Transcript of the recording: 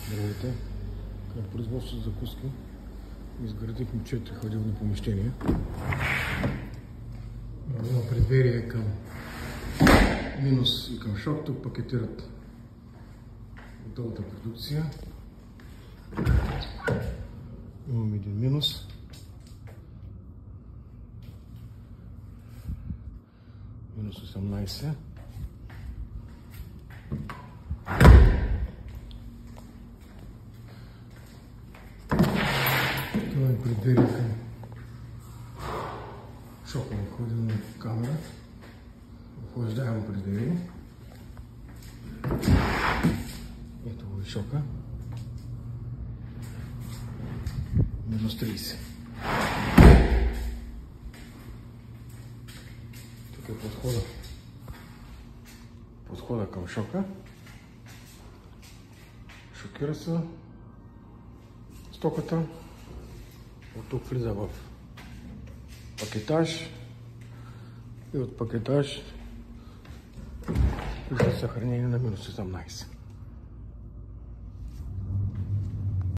Здравейте! Към производство за закуски изградихме 4 хладилни помещения. Има предверие към Минус и към Шок. Тук пакетират готовата продукция. Имам един Минус. Минус 18. Това е предверие към Шокова хладилна камера. Охлаждаемо предверие. Ето го и Шока. Минус 30. Тук е подхода към Шока. Шокира се стоката. От тук влиза в пакетаж и от пакетаж влиза съхранение на минус 18.